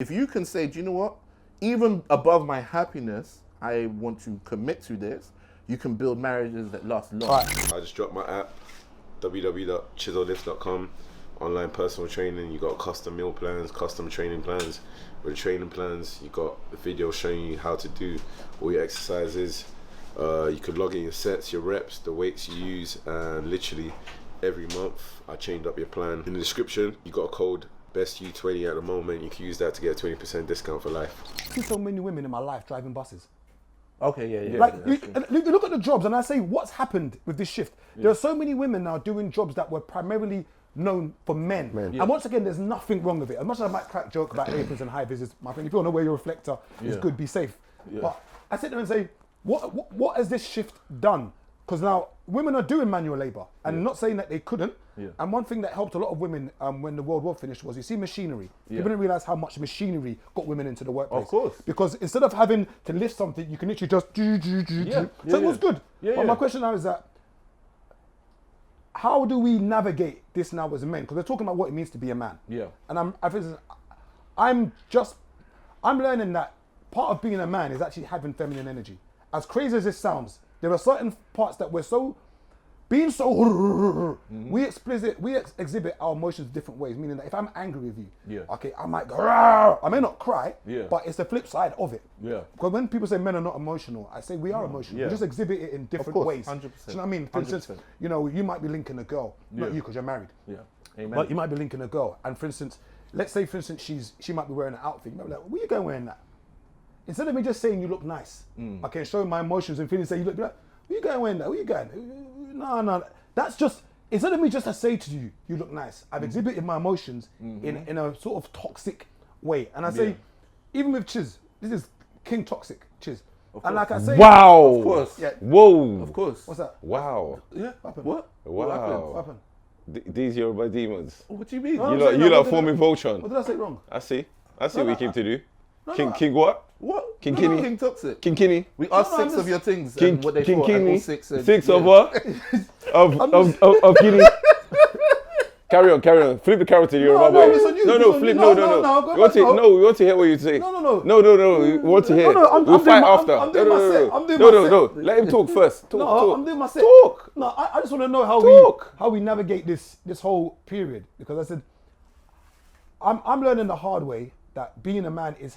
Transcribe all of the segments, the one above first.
If you can say, do you know what? Even above my happiness, I want to commit to this. You can build marriages that last long. Right. I just dropped my app, www.ChisoLifts.com. Online personal training. You got custom meal plans, custom training plans. With the training plans, you got a video showing you how to do all your exercises. You can log in your sets, your reps, the weights you use, and literally every month I changed up your plan. In the description, you got a code BESTU20 at the moment. You can use that to get a 20% discount for life. I see so many women in my life driving buses. Okay, yeah. Like, you look at the jobs and I say, what's happened with this shift? There are so many women now doing jobs that were primarily known for men. Yeah. And once again, there's nothing wrong with it. As much as I might crack joke about aprons and high vis, my friend, if you don't know where your reflector is good, be safe. But I sit there and say, what has this shift done? Because now women are doing manual labor and not saying that they couldn't. And one thing that helped a lot of women when the World War finished was, you see, machinery. People didn't realize how much machinery got women into the workplace. Of course. Because instead of having to lift something, you can literally just So it was good. But my question now is that, how do we navigate this now as men? Because we're talking about what it means to be a man. And I'm learning that part of being a man is actually having feminine energy. As crazy as this sounds, there are certain parts that we're we exhibit our emotions different ways. Meaning that if I'm angry with you, okay, I might go, Rawr! I may not cry, but it's the flip side of it. Because when people say men are not emotional, I say we are emotional. We just exhibit it in different ways. 100%. Do you know what I mean? For instance, you know, you might be linking a girl, not you because you're married. Amen. But you might be linking a girl, and for instance, let's say for instance she might be wearing an outfit. You might be like, where you going wearing that? Instead of me just saying you look nice, I can show my emotions and feelings. Say you look like, where you going wearing that? Where you going? No. That's just, instead of me just to say to you, you look nice, I've exhibited my emotions in a sort of toxic way. And I say, even with Chiz, this is King Toxic, Chiz. And like I say, wow. Of course. Whoa. Of course. What's that? Wow. Yeah. What? Wow. What happened? These Yoruba demons. What do you mean? You lot forming Voltron. What did I say wrong? I see what we came to do. No. King what? What? King No, Kenny? King Toxic. King Kenny? We asked six of your things King, and what they King thought. And all Kenny? six said, Six of what? of Guinea. Carry on. Flip the carrot to the Yoruba boy. it's on you, No, it's on flip. you. No. Go We want back, we want to hear what you say. No. We want to hear. I'm We'll doing fight my- after. I'm doing my set. I'm doing my set. No. Let him talk first. Talk. I'm doing my set. Talk. No, I just want to know how we navigate this whole period, because I said I'm learning the hard way that being a man is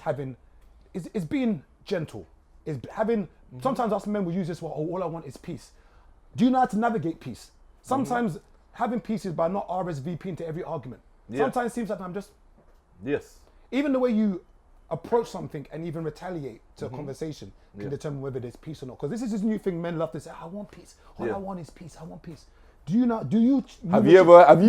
being gentle, is having. Sometimes us men will use this one. Oh, all I want is peace. Do you know how to navigate peace? Sometimes having peace is by not RSVPing to every argument. Sometimes it seems like I'm just. Even the way you approach something and even retaliate to a conversation can determine whether there's peace or not. Because this is this new thing men love to say, I want peace. All I want is peace. I want peace. Do you not? Do you? Have you ever heard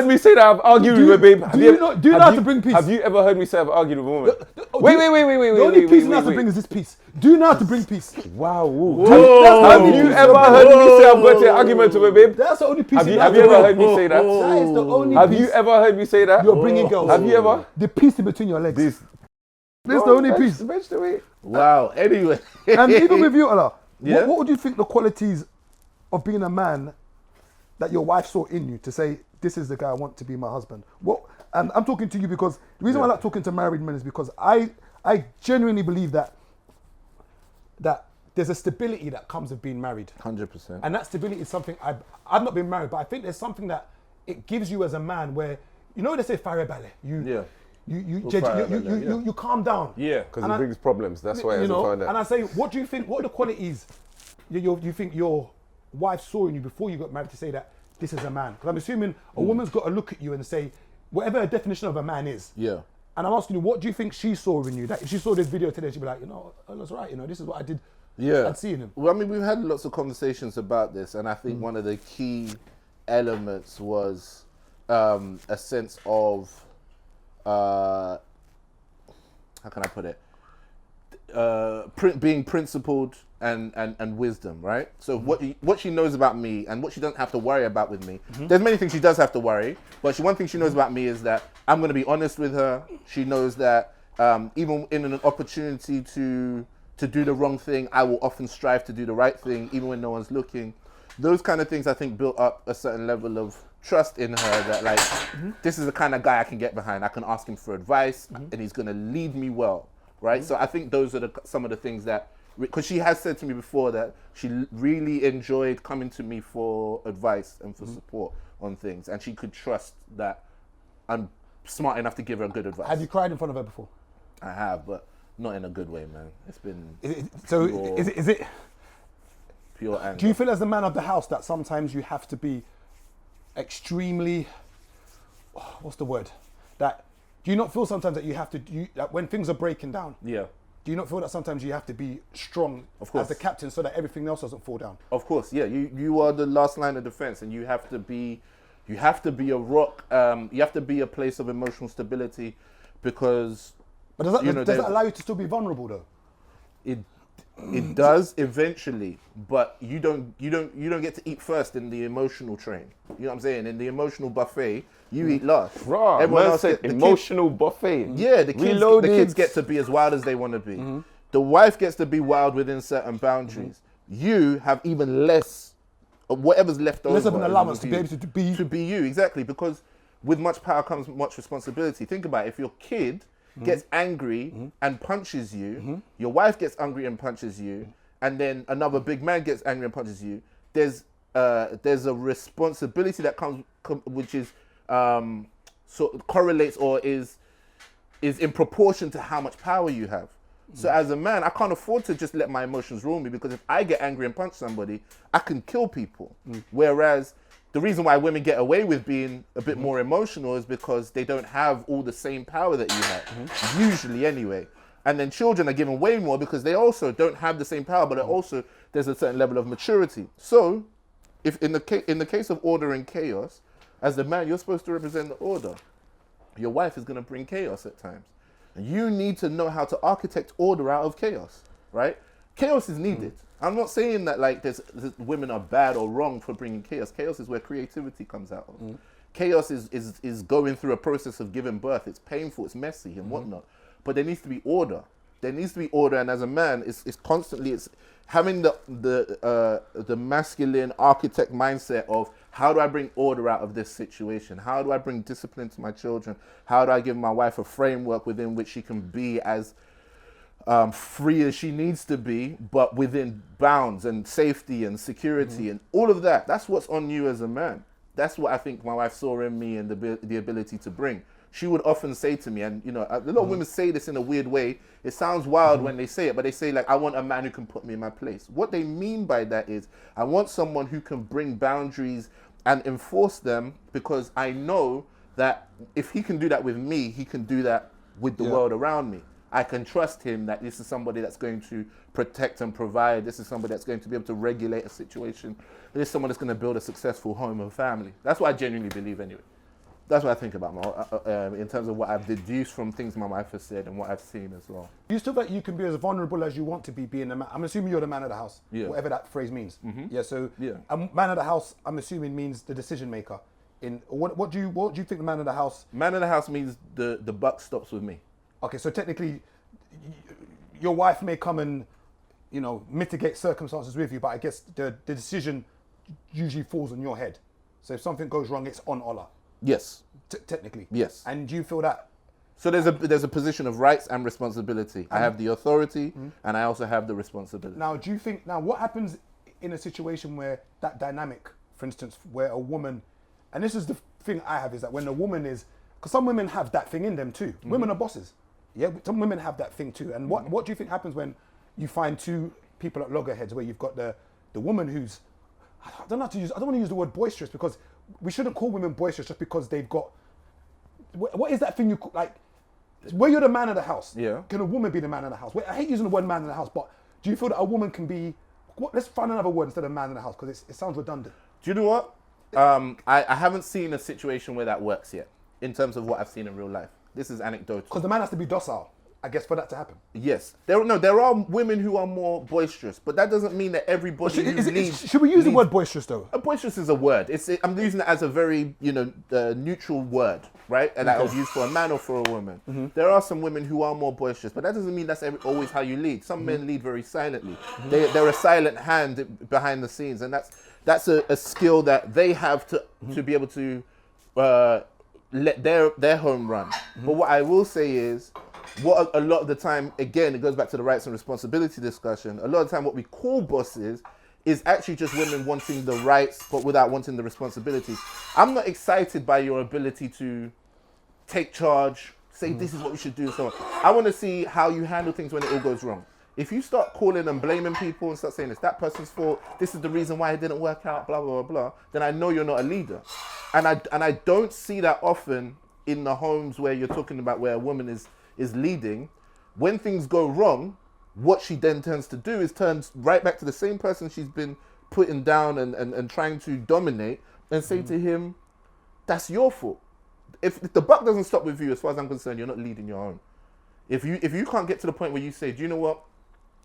me say that I've argued with a babe? Do you know how to bring peace? Have you ever heard me say I've argued with a woman? Wait. The only peace you know how to bring is this peace. Do you know how to bring peace? Wow. Have you ever heard me say I've got into an argument with a babe? That's the only peace. Have you ever heard me say that? That is the only Have peace you ever heard me say that? you're bringing girls. Have you ever? The peace in between your legs. This is the only peace. Wow. Anyway. And even with you, Allah, what would you think the qualities of being a man that your wife saw in you to say, this is the guy I want to be my husband? And I'm talking to you because the reason why I like talking to married men is because I genuinely believe that there's a stability that comes with being married. 100%. And that stability is something I've not been married, but I think there's something that it gives you as a man where, you know, they say farebale. You calm down. Yeah, because it brings problems. That's why I find that. And I say, what do you think? What are the qualities you think your wife saw in you before you got married to say that this is a man? Because I'm assuming a woman's got to look at you and say, whatever her definition of a man is. Yeah. And I'm asking you, what do you think she saw in you? That if she saw this video today, she'd be like, you know, that's right. You know, this is what I did. Yeah. I'd see in him. Well, I mean, we've had lots of conversations about this, and I think one of the key elements was a sense of, how can I put it? Being principled and wisdom, right? So what she knows about me and what she doesn't have to worry about with me. There's many things she does have to worry, but one thing she knows about me is that I'm going to be honest with her. She knows that even in an opportunity to do the wrong thing, I will often strive to do the right thing, even when no one's looking. Those kind of things, I think, built up a certain level of trust in her that like this is the kind of guy I can get behind. I can ask him for advice, and he's gonna lead me well, right? So I think those are some of the things that, because she has said to me before that she really enjoyed coming to me for advice and for support on things, and she could trust that I'm smart enough to give her good advice. Have you cried in front of her before? I have, but not in a good way, man. It's been Is it? pure anger. Do you feel as the man of the house that sometimes you have to be extremely, what's the word? That do you not feel sometimes that you have to that when things are breaking down? Yeah. Do you not feel that sometimes you have to be strong Of course. as the captain so that everything else doesn't fall down? Of course, yeah. You are the last line of defense, and you have to be a rock. You have to be a place of emotional stability, because. But does that allow you to still be vulnerable though? It does eventually, but you don't get to eat first in the emotional train. You know what I'm saying? In the emotional buffet, you eat last. Right, Everyone man else said the emotional buffet. Yeah, the kids get to be as wild as they want to be. The wife gets to be wild within certain boundaries. You have even less of whatever's left over. Less of an allowance to is be able to be. to be you, exactly, because with much power comes much responsibility. Think about it. If your kid gets angry and punches you, your wife gets angry and punches you, and then another big man gets angry and punches you, there's a responsibility that comes which is sort of correlates or is in proportion to how much power you have. So as a man, I can't afford to just let my emotions rule me, because if I get angry and punch somebody, I can kill people. Whereas the reason why women get away with being a bit more emotional is because they don't have all the same power that you have, usually anyway. And then children are given way more because they also don't have the same power, but also there's a certain level of maturity. So if in the case of order and chaos, as the man, you're supposed to represent the order. Your wife is going to bring chaos at times. You need to know how to architect order out of chaos, right? Chaos is needed. I'm not saying that like women are bad or wrong for bringing chaos. Chaos is where creativity comes out of. Chaos is going through a process of giving birth. It's painful, it's messy and whatnot. But there needs to be order. There needs to be order, and as a man, it's constantly having the masculine architect mindset of how do I bring order out of this situation? How do I bring discipline to my children? How do I give my wife a framework within which she can be as free as she needs to be, but within bounds and safety and security and all of that? That's what's on you as a man. That's what I think my wife saw in me and the ability to bring. She would often say to me, and you know, a lot of women say this in a weird way. It sounds wild when they say it, but they say like, I want a man who can put me in my place. What they mean by that is, I want someone who can bring boundaries and enforce them, because I know that if he can do that with me, he can do that with the world around me. I can trust him that this is somebody that's going to protect and provide. This is somebody that's going to be able to regulate a situation. This is someone that's going to build a successful home and family. That's what I genuinely believe anyway. That's what I think about in terms of what I've deduced from things my wife has said and what I've seen as well. You still that you can be as vulnerable as you want to be being a man. I'm assuming you're the man of the house, whatever that phrase means. Yeah, so a man of the house, I'm assuming, means the decision maker. In what do you think the man of the house? Man of the house means the buck stops with me. Okay, so technically, your wife may come and, you know, mitigate circumstances with you, but I guess the decision usually falls on your head. So if something goes wrong, it's on Ola. Yes. Technically. Yes. And do you feel that? So there's a position of rights and responsibility. I have the authority and I also have the responsibility. Now, do you think, what happens in a situation where that dynamic, for instance, where a woman, and this is the thing I have, is that when a woman is, because some women have that thing in them too. Women are bosses. Yeah, some women have that thing too. And what do you think happens when you find two people at loggerheads, where you've got the woman who's, I don't want to use the word boisterous, because we shouldn't call women boisterous just because they've got, what is that thing you like, where you're the man of the house? Yeah. Can a woman be the man of the house? I hate using the word man of the house, but do you feel that a woman can be, let's find another word instead of man of the house, because it sounds redundant. Do you know what? I haven't seen a situation where that works yet, in terms of what I've seen in real life. This is anecdotal. Because the man has to be docile, I guess, for that to happen. Yes. There are women who are more boisterous, but that doesn't mean that everybody should we use the word boisterous though? Boisterous is a word. I'm using it as a very, neutral word, right? And that was used for a man or for a woman. There are some women who are more boisterous, but that doesn't mean that's always how you lead. Some men lead very silently. They're a silent hand behind the scenes, and that's a skill that they have to be able to let their home run. But what I will say is, what a lot of the time, again, it goes back to the rights and responsibility discussion. A lot of the time, what we call bosses is actually just women wanting the rights, but without wanting the responsibilities. I'm not excited by your ability to take charge, say this is what we should do, and so on. I want to see how you handle things when it all goes wrong. If you start calling and blaming people and start saying it's that person's fault, this is the reason why it didn't work out, blah, blah, blah, blah, then I know you're not a leader. And I don't see that often in the homes where you're talking about where a woman is leading. When things go wrong, what she then tends to do is turns right back to the same person she's been putting down and trying to dominate and say to him, that's your fault. If the buck doesn't stop with you, as far as I'm concerned, you're not leading your own. If you can't get to the point where you say, do you know what?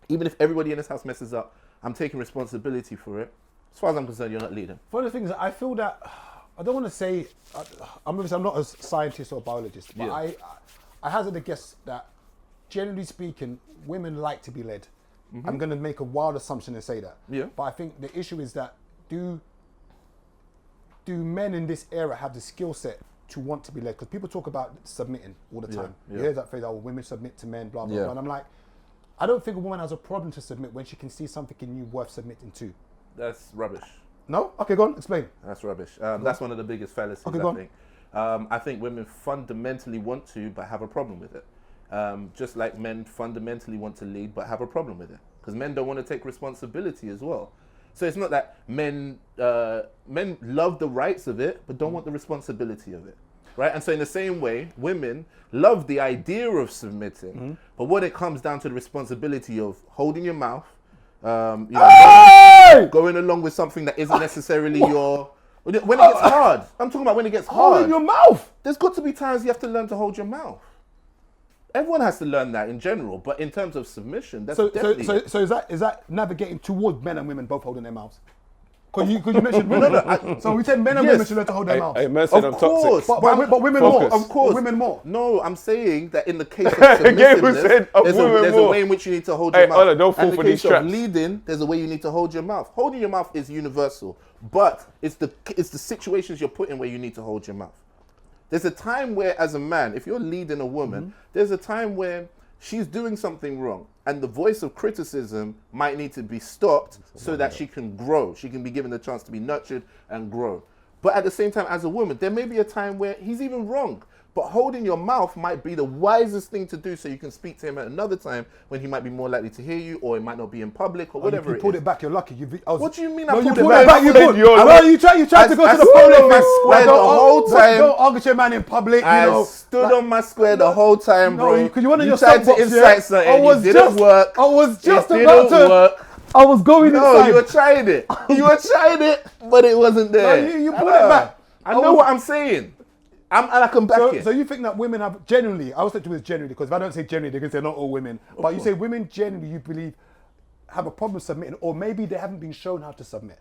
Even if everybody in this house messes up, I'm taking responsibility for it. As far as I'm concerned, you're not leading. One of the things I feel that, I don't want to say, I'm not a scientist or biologist, but I hazard a guess that generally speaking, women like to be led. I'm going to make a wild assumption and say that. Yeah. But I think the issue is that do men in this era have the skill set to want to be led? Because people talk about submitting all the time. Yeah. You hear that phrase, oh, women submit to men, blah, blah, Yeah. blah. And I'm like, I don't think a woman has a problem to submit when she can see something in you worth submitting to. That's rubbish. No? Okay, go on, explain. That's rubbish. That's one of the biggest fallacies, Okay, go on. I think. I think women fundamentally want to, but have a problem with it. Just like men fundamentally want to lead, but have a problem with it. Because men don't want to take responsibility as well. So it's not that men love the rights of it, but don't want the responsibility of it. Right? And so in the same way, women love the idea of submitting, but when it comes down to the responsibility of holding your mouth, going along with something that isn't necessarily your... When it gets hard. I'm talking about when it gets hard. Holding your mouth! There's got to be times you have to learn to hold your mouth. Everyone has to learn that in general, but in terms of submission, that's definitely... So is that navigating towards men and women both holding their mouths? Because you mentioned women. So we said men and women should learn to hold their mouths. Hey, man said I'm Of course. toxic. But women Focus. more. Of course. Women more. No, I'm saying that in the case of submissiveness, said there's women a more. way in which you need to hold your mouth. Ola, don't fall and in for the these case traps. of leading, there's a way you need to hold your mouth. Holding your mouth is universal, but it's the situations you're put in where you need to hold your mouth. There's a time where, as a man, if you're leading a woman, there's a time where she's doing something wrong, and the voice of criticism might need to be stopped so that she can grow. She can be given the chance to be nurtured and grow. But at the same time, as a woman, there may be a time where he's even wrong. But holding your mouth might be the wisest thing to do so you can speak to him at another time when he might be more likely to hear you, or it might not be in public, or whatever You it pulled is. it back, you're lucky. What do you mean No, I you pulled pulled it it back? back, you pulled you tried to go I to the stood on public. my square the whole time. Don't argue to your man in public, I stood on my square the whole time, bro. No, because you wanted your tried to soapbox, incite yeah? something, it didn't work. I was just It about didn't to. work. I was going No, inside. you were trying it. You were trying it, but it wasn't there. No, you pulled it back. I know what I'm saying. And I can back it. So you think that women have generally, I was thinking with generally, because if I don't say generally, they're going to say not all women. But you say women generally, you believe, have a problem submitting, or maybe they haven't been shown how to submit.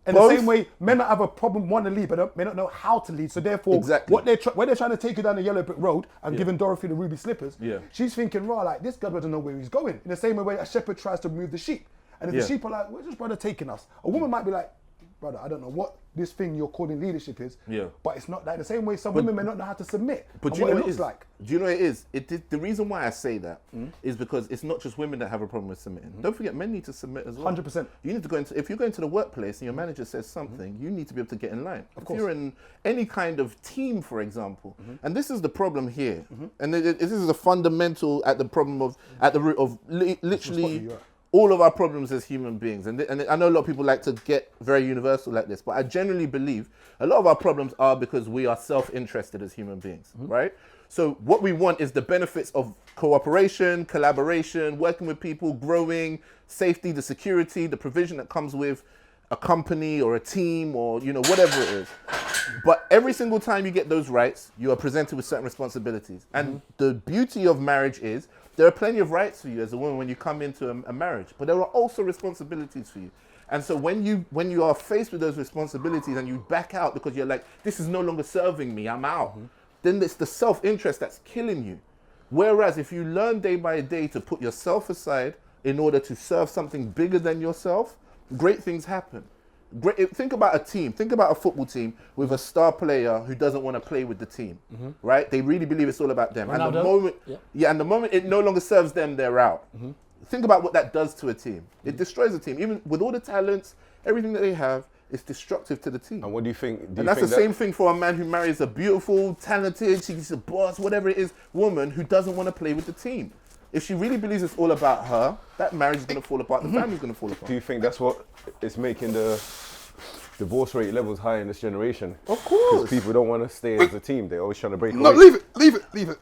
In Both. the same way, men that have a problem want to lead, but may not know how to lead. So therefore, Exactly. when they're trying to take you down the yellow brick road and giving Dorothy the ruby slippers, she's thinking, raw, like this guy doesn't know where he's going. In the same way a shepherd tries to move the sheep. And if the sheep are like, where's this brother taking us? A woman might be like, brother, I don't know what this thing you're calling leadership is, but it's not that. In the same way, some women may not know how to submit. But And do you what know it what it looks is? like. Do you know what it is? The reason why I say that is because it's not just women that have a problem with submitting. Don't forget, men need to submit as well. 100%. You need to go into, if you're going to the workplace and your manager says something, you need to be able to get in line. If course. you're in any kind of team, for example, and this is the problem here, and this is a fundamental at the problem of, at the root of literally all of our problems as human beings. And I know a lot of people like to get very universal like this, but I generally believe a lot of our problems are because we are self-interested as human beings, right? So what we want is the benefits of cooperation, collaboration, working with people, growing, safety, the security, the provision that comes with a company or a team or, you know, whatever it is. But every single time you get those rights, you are presented with certain responsibilities. And the beauty of marriage is there are plenty of rights for you as a woman when you come into a marriage, but there are also responsibilities for you. And so when you are faced with those responsibilities and you back out because you're like, this is no longer serving me, I'm out, then it's the self-interest that's killing you. Whereas if you learn day by day to put yourself aside in order to serve something bigger than yourself, great things happen. Think about a team. Think about a football team with a star player who doesn't want to play with the team, right? They really believe it's all about them. Ronaldo? And the moment, and the moment it no longer serves them, they're out. Think about what that does to a team. It destroys a team. Even with all the talents, everything that they have, it's destructive to the team. And what do you think? And that's the same thing for a man who marries a beautiful, talented, she's a boss, whatever it is, woman who doesn't want to play with the team. If she really believes it's all about her, that marriage is going to fall apart, the family's going to fall apart. Do you think that's what is making the divorce rate levels high in this generation? Of course. Because people don't want to stay as a team. They're always trying to break away. No, leave it. Push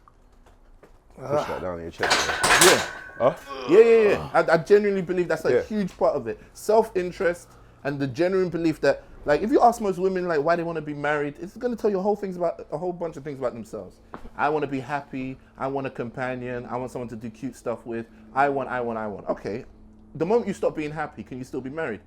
that down in your chest. Yeah. Huh? Yeah. I genuinely believe that's a huge part of it. Self-interest and the genuine belief that, like, if you ask most women, like, why they want to be married, it's going to tell you a whole bunch of things about themselves. I want to be happy. I want a companion. I want someone to do cute stuff with. I want. Okay. The moment you stop being happy, can you still be married?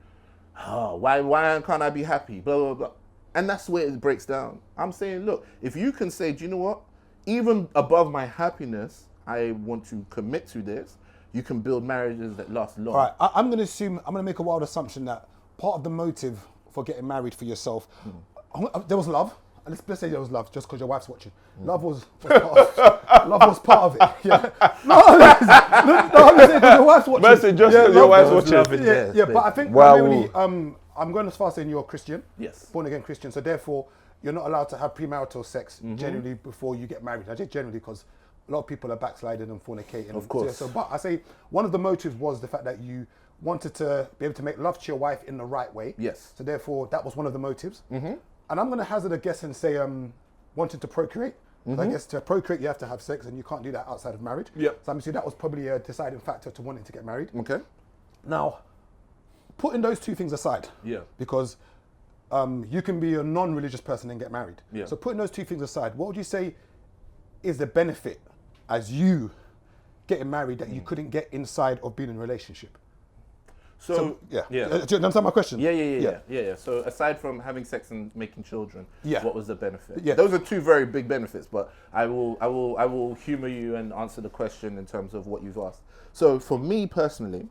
Oh, why can't I be happy? Blah, blah, blah. And that's where it breaks down. I'm saying, look, if you can say, do you know what? Even above my happiness, I want to commit to this. You can build marriages that last long. All right, I'm going to make a wild assumption that part of the motive for getting married for yourself, there was love. And let's say there was love, just because your wife's watching. Love was part of it. Yeah. No, I'm saying because your wife's watching. Mercy, just because your wife's watching. Yeah, but I think primarily, I'm going as far as saying you're a Christian. Yes. Born again Christian. So therefore, you're not allowed to have premarital sex generally before you get married. I say generally because a lot of people are backsliding and fornicating. Of course. So, but I say one of the motives was the fact that you wanted to be able to make love to your wife in the right way. Yes. So therefore, that was one of the motives. And I'm going to hazard a guess and say wanted to procreate. I guess to procreate, you have to have sex, and you can't do that outside of marriage. Yep. So I'm assuming that was probably a deciding factor to wanting to get married. Okay. Now, putting those two things aside, because you can be a non-religious person and get married. Yeah. So putting those two things aside, what would you say is the benefit as you getting married that you couldn't get inside of being in a relationship? So do you understand my question? Yeah. So aside from having sex and making children, what was the benefit? Yeah. Those are two very big benefits, but I will humor you and answer the question in terms of what you've asked. So for me personally,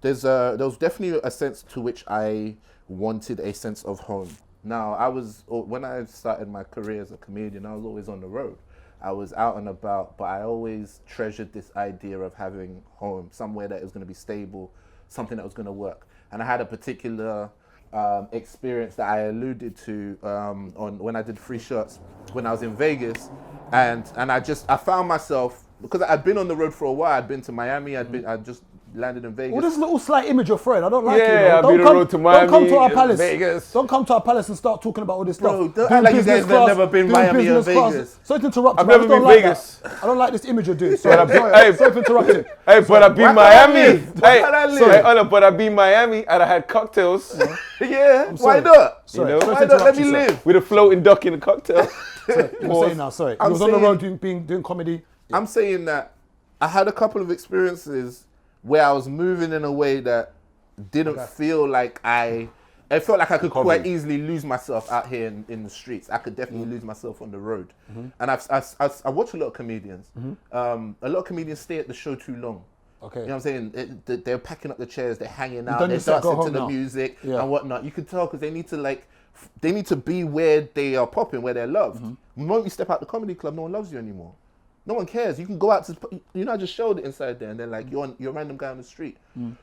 there was definitely a sense to which I wanted a sense of home. Now, when I started my career as a comedian, I was always on the road. I was out and about, but I always treasured this idea of having home, somewhere that was going to be stable, something that was going to work. And I had a particular experience that I alluded to on when I did Free Shots when I was in Vegas, and I found myself, because I'd been on the road for a while. I'd been to Miami. I'd just landed in Vegas. Well, this little slight image of Fred, I don't like it. Yeah, I've been on the road to Miami, don't come to our palace. Vegas. Don't come to our palace and start talking about all this Bro, stuff. don't act like you guys have never been Miami or Vegas. Sorry to interrupt. I've but I never just don't been like Vegas. that. I don't like this image you're doing. But Sorry for interrupting. Hey, but I've been Miami. But I've been Miami and I had cocktails. Yeah, why not? Sorry, Why not? Let me live. With a floating duck in the cocktail. I'm saying now, sorry. I was on the road doing comedy. I'm saying that I had a couple of experiences where I was moving in a way that didn't feel like it felt like I could quite easily lose myself out here in the streets. I could definitely lose myself on the road. And I watch a lot of comedians. A lot of comedians stay at the show too long. Okay. You know what I'm saying? They're packing up the chairs, they're hanging out, they're dancing to the music and whatnot. You can tell because they need to be where they are popping, where they're loved. The moment you step out the comedy club, no one loves you anymore. No one cares. You can go out to, I just showed it inside there, and they're like, you're a random guy on the street.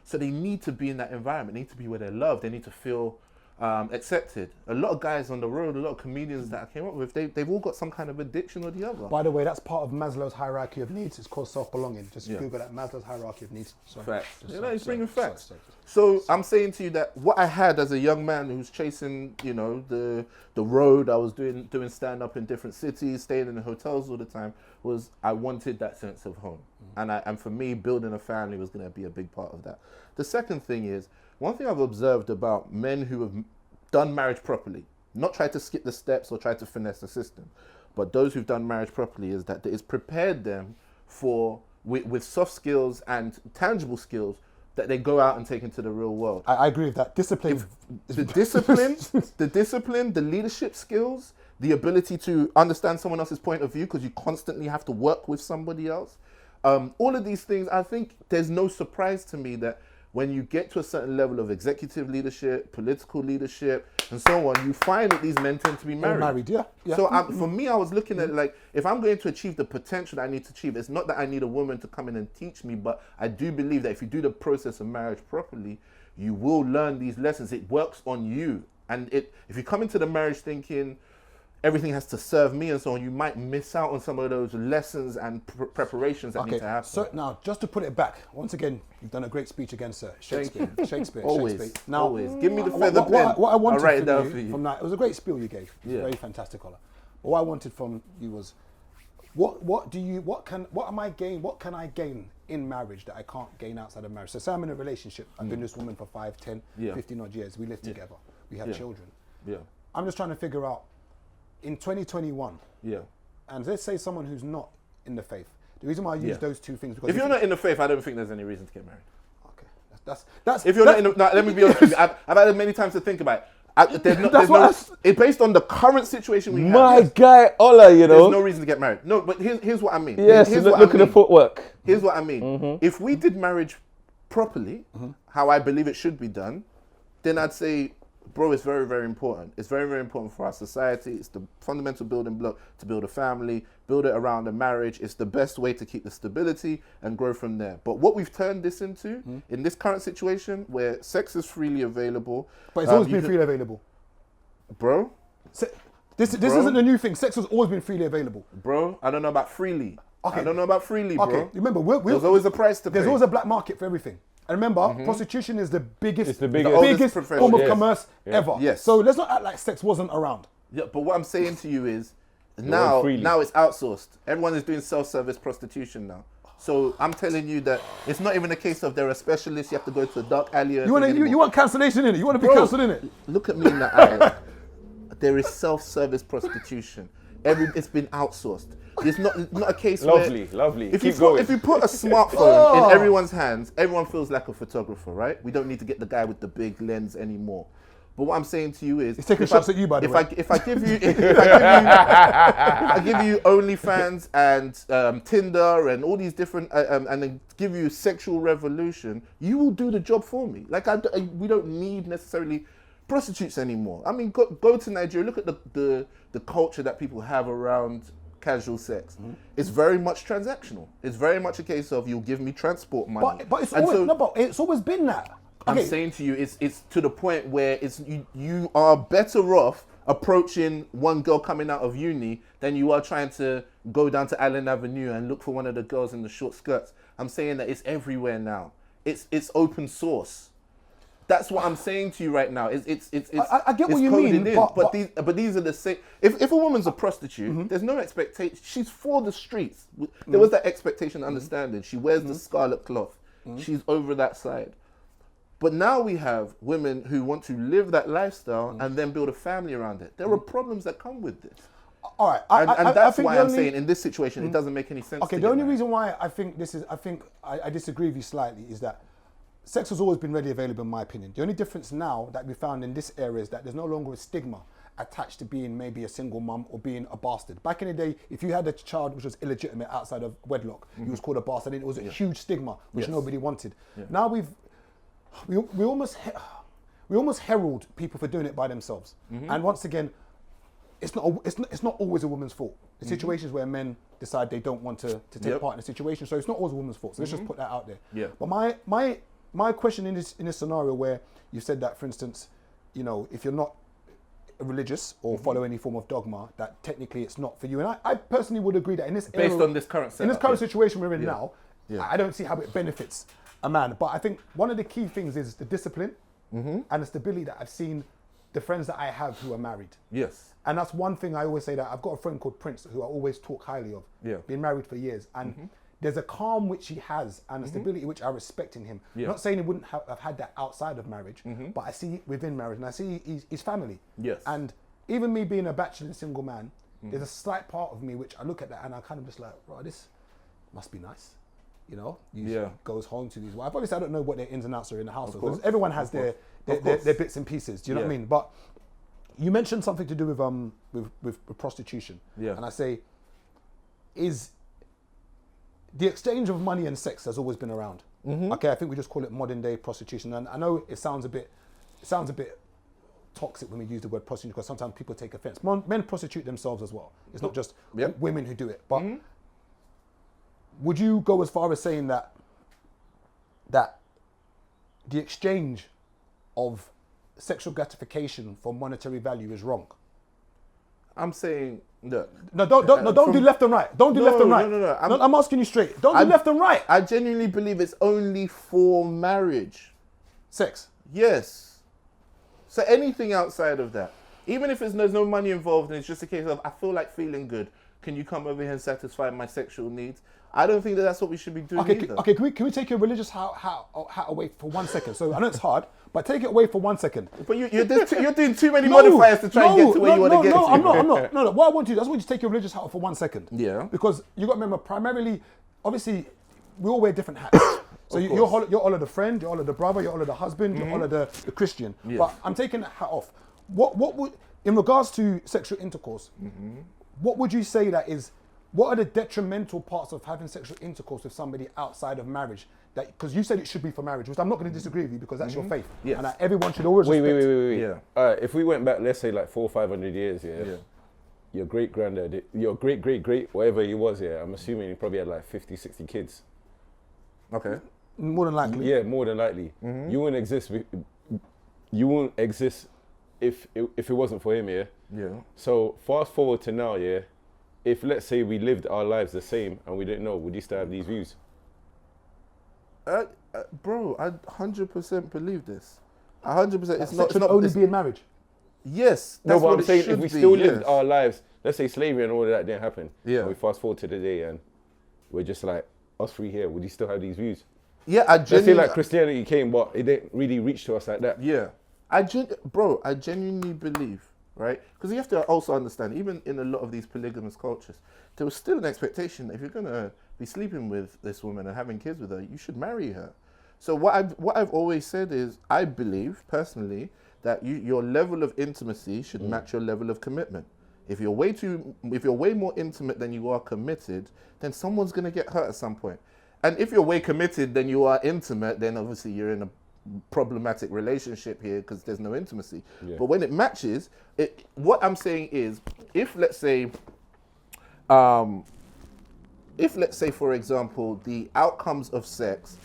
So they need to be in that environment. They need to be where they're loved. They need to feel accepted. A lot of guys on the road, a lot of comedians that I came up with, they've all got some kind of addiction or the other. By the way, that's part of Maslow's hierarchy of needs. It's called self-belonging. Just Google that, Maslow's hierarchy of needs. Facts. He's bringing facts. So I'm saying to you that what I had as a young man who was chasing, the road, I was doing stand-up in different cities, staying in the hotels all the time, was I wanted that sense of home. And for me, building a family was going to be a big part of that. The second thing is, one thing I've observed about men who have done marriage properly, not tried to skip the steps or try to finesse the system, but those who've done marriage properly, is that it's prepared them with soft skills and tangible skills that they go out and take into the real world. I agree with that. Discipline. The discipline, the leadership skills, the ability to understand someone else's point of view because you constantly have to work with somebody else. All of these things, I think there's no surprise to me that when you get to a certain level of executive leadership, political leadership, and so on, you find that these men tend to be married. Yeah. So for me, I was looking at it like, if I'm going to achieve the potential that I need to achieve, it's not that I need a woman to come in and teach me, but I do believe that if you do the process of marriage properly, you will learn these lessons. It works on you. And if you come into the marriage thinking everything has to serve me and so on, you might miss out on some of those lessons and preparations that need to happen. So now, just to put it back, once again, you've done a great speech again, sir. Shakespeare. Always. Shakespeare. Now, always. Give me the feather pen. What I wanted I'll write it down from for you. From that, it was a great spiel you gave. It was very fantastic, Ola. What I wanted from you was, what can I gain in marriage that I can't gain outside of marriage? So say I'm in a relationship, I've been with this woman for 5, 10, 15 odd years, we live together, we have children. Yeah. I'm just trying to figure out, in 2021, and let's say someone who's not in the faith, the reason why I use those two things, because if you're not in the faith, I don't think there's any reason to get married. That's if you're not in the, let me be honest with you, I've had it many times to think about it. It's based on the current situation we have. My guy, Ola, you know. There's no reason to get married. No, but here's what I mean. Yes, look at the footwork. Here's what I mean. If we did marriage properly, how I believe it should be done, then I'd say, bro, it's very, very important. It's very, very important for our society. It's the fundamental building block to build a family, build it around a marriage. It's the best way to keep the stability and grow from there. But what we've turned this into, in this current situation where sex is freely available. But it's always been freely available. Bro? This isn't a new thing. Sex has always been freely available. Bro, I don't know about freely. Okay. I don't know about freely, bro. Okay, remember, there's always a price to pay. There's always a black market for everything. And remember, prostitution is the biggest profession. form of commerce ever. Yes. So let's not act like sex wasn't around. Yeah, but what I'm saying to you is, now it's outsourced. Everyone is doing self-service prostitution now. So I'm telling you that it's not even a case of they're a specialist. You have to go to a dark alley. You want cancellation in it? You want to be cancelled in it? Look at me in the eye. There is self-service prostitution. It's been outsourced. It's not a case lovely. If you put a smartphone in everyone's hands, everyone feels like a photographer, right? We don't need to get the guy with the big lens anymore. But what I'm saying to you is, it's taking shots at you, by the way. If I give you OnlyFans and Tinder and all these different and then give you sexual revolution, you will do the job for me. Like we don't need necessarily prostitutes anymore. I mean, go to Nigeria. Look at the culture that people have around casual sex. It's very much transactional. It's very much a case of you'll give me transport money. But it's always been that. I'm saying to you, it's to the point where you are better off approaching one girl coming out of uni than you are trying to go down to Allen Avenue and look for one of the girls in the short skirts. I'm saying that it's everywhere now. It's open source. That's what I'm saying to you right now. I get what you mean, but these are the same. If a woman's a prostitute, there's no expectation. She's for the streets. There was that expectation, understanding. She wears the scarlet cloth. She's over that side. But now we have women who want to live that lifestyle and then build a family around it. There are problems that come with this. All right, and that's why I'm saying in this situation it doesn't make any sense. Okay, the only reason why I think I disagree with you slightly is that sex has always been readily available, in my opinion. The only difference now that we found in this area is that there's no longer a stigma attached to being maybe a single mum or being a bastard. Back in the day, if you had a child which was illegitimate outside of wedlock, he was called a bastard. It was a huge stigma which nobody wanted. Now we almost herald people for doing it by themselves. And once again, it's not always a woman's fault. The situations where men decide they don't want to take part in a situation, so it's not always a woman's fault. So let's just put that out there. Yeah. But my question in this scenario where you said that, for instance, you know, if you're not religious or follow any form of dogma, that technically it's not for you. And I personally would agree that in this on this current setup, in this current situation we're in now, I don't see how it benefits a man. But I think one of the key things is the discipline and the stability that I've seen the friends that I have who are married. Yes. And that's one thing I always say, that I've got a friend called Prince who I always talk highly of. Yeah. Been married for years. And there's a calm which he has and a stability which I respect in him. Yeah. Not saying he wouldn't have had that outside of marriage, but I see it within marriage and I see his family. Yes. And even me being a bachelor and single man, there's a slight part of me which I look at that and I kind of just like, right, this must be nice. You know, goes home to these wives. Obviously, I don't know what their ins and outs are in the household. Because everyone has their bits and pieces. Do you know what I mean? But you mentioned something to do with prostitution. Yeah. And I say, is the exchange of money and sex has always been around. Okay, I think we just call it modern day prostitution. And I know it sounds a bit toxic when we use the word prostitution because sometimes people take offense. Men prostitute themselves as well. It's not just women who do it. But would you go as far as saying that the exchange of sexual gratification for monetary value is wrong? I'm saying, look. No, don't do left and right. Don't do left and right. No. I'm asking you straight. Don't do left and right. I genuinely believe it's only for marriage. Sex. Yes. So anything outside of that, even if there's no money involved and it's just a case of, I feel like feeling good, can you come over here and satisfy my sexual needs? I don't think that's what we should be doing either. Okay, can we take your religious hat away for 1 second? So I know it's hard, but take it away for 1 second. But you're doing too many modifiers to try and get to where you want to get to. No, I'm not. No. What I want you to do, I just want you to take your religious hat off for 1 second. Yeah. Because you got to remember, primarily, obviously, we all wear different hats. So you're all of the friend, you're all of the brother, you're all of the husband, you're all of the Christian. Yeah. But I'm taking that hat off. What would, in regards to sexual intercourse, what would you say what are the detrimental parts of having sexual intercourse with somebody outside of marriage? Because you said it should be for marriage, which I'm not going to disagree with you because that's your faith. Yes. And everyone should always respect. Wait. Yeah. All right, if we went back, let's say like 400 or 500 years, your great granddad, your great, whatever he was, I'm assuming he probably had like 50, 60 kids. Okay. More than likely. Yeah, more than likely. You wouldn't exist. You wouldn't exist if it wasn't for him. Yeah. So fast forward to now. Yeah. If let's say we lived our lives the same and we didn't know, would you still have these views? Bro, I 100% believe this. 100%. It's not only be in marriage. Yes. No, That's but what I'm saying it should if we be, still lived our lives, let's say slavery and all of that didn't happen. Yeah. And we fast forward to the day and we're just like us three here. Would you still have these views? Yeah, Let's say like Christianity came, but it didn't really reach to us like that. Yeah. I genuinely believe, right? Because you have to also understand, even in a lot of these polygamous cultures, there was still an expectation that if you're going to be sleeping with this woman and having kids with her, you should marry her. So what I've always said is, I believe, personally, that your level of intimacy should match your level of commitment. If you're way more intimate than you are committed, then someone's going to get hurt at some point. And if you're way committed than you are intimate, then obviously you're in a problematic relationship here because there's no intimacy. Yeah. But when it matches, what I'm saying is, if let's say, for example, the outcomes of sex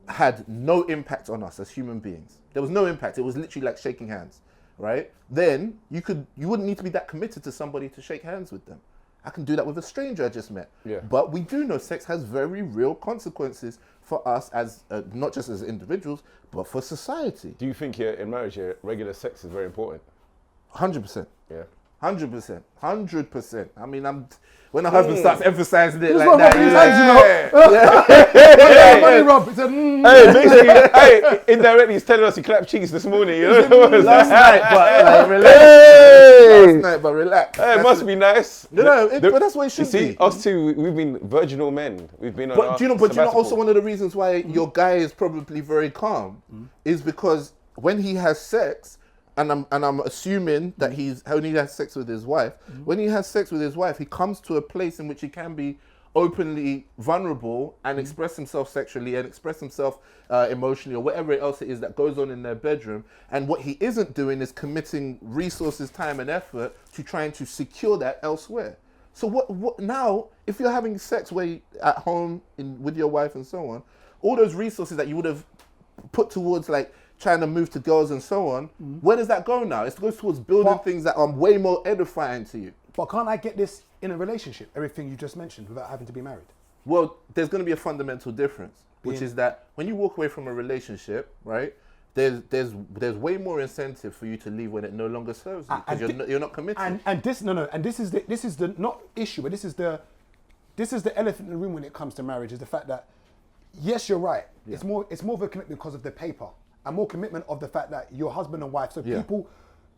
had no impact on us as human beings, there was no impact. It was literally like shaking hands, right? Then you wouldn't need to be that committed to somebody to shake hands with them. I can do that with a stranger I just met. Yeah. But we do know sex has very real consequences for us as not just as individuals, but for society. Do you think in marriage, regular sex is very important? 100%. Yeah. 100%. 100%. I mean, when a husband starts emphasizing it What's like wrong that, with his hands, you know? Money Rob. He said, Hey, basically, indirectly, he's telling us he clapped cheeks this morning. You know what I'm last saying? night, but like, relax. Hey! Last night, but relax. Hey, it must be nice. But that's what it should You see, be. us two, we've been virginal men. We've been on But our do you know sabbatical. also one of the reasons why your guy is probably very calm is because when he has sex, and I'm assuming that he's only has sex with his wife. When he has sex with his wife, he comes to a place in which he can be openly vulnerable and express himself sexually and express himself emotionally or whatever else it is that goes on in their bedroom. And what he isn't doing is committing resources, time and effort to trying to secure that elsewhere. So what now, if you're having sex at home with your wife and so on, all those resources that you would have put towards like trying to move to girls and so on, where does that go now? It goes towards building things that are way more edifying to you. but can't I get this in a relationship, everything you just mentioned, without having to be married? Well, there's going to be a fundamental difference, which is that when you walk away from a relationship, right, there's way more incentive for you to leave when it no longer serves you because you're not committed. And this is the not issue, but this is the elephant in the room when it comes to marriage, is the fact that yes, you're right. Yeah. It's more of a commitment because of the paper, and more commitment of the fact that you're husband and wife. So people,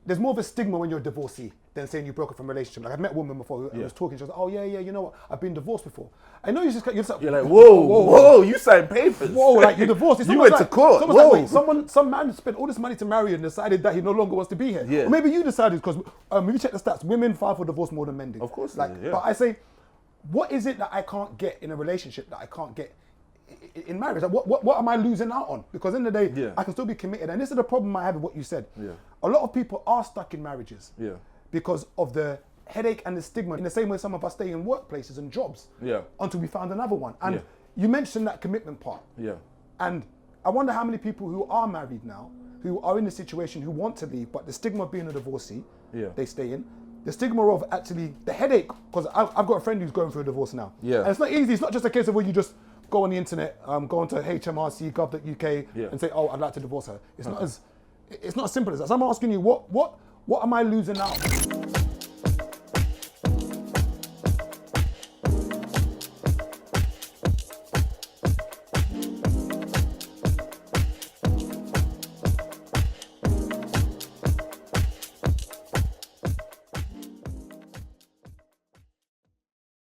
there's more of a stigma when you're a divorcee than saying you broke up from a relationship. Like I've met a woman before who was talking. She was like, "Oh yeah, you know what? I've been divorced before." I know you're like, whoa, you signed papers. Whoa, like you're divorced. You went to court. Whoa. Like, wait, some man spent all this money to marry you and decided that he no longer wants to be here. Yeah. Or maybe you decided because if you check the stats, women file for divorce more than men do. Of course, But I say, what is it that I can't get in a relationship that I can't get in marriage? Like, what am I losing out on? Because in the day, Yeah. I can still be committed. And this is the problem I have with what you said. Yeah. A lot of people are stuck in marriages Yeah. because of the headache and the stigma. In the same way some of us stay in workplaces and jobs Yeah. until we found another one. And Yeah. you mentioned that commitment part. Yeah. And I wonder how many people who are married now, who are in a situation who want to leave, but the stigma of being a divorcee, Yeah. they stay in. The stigma of actually the headache, because I've got a friend who's going through a divorce now. Yeah. And it's not easy. It's not just a case of where you just go on the internet, go onto hmrc.gov.uk Yeah. and say, oh, I'd like to divorce her. It's not as simple as that. So I'm asking you, what am I losing out?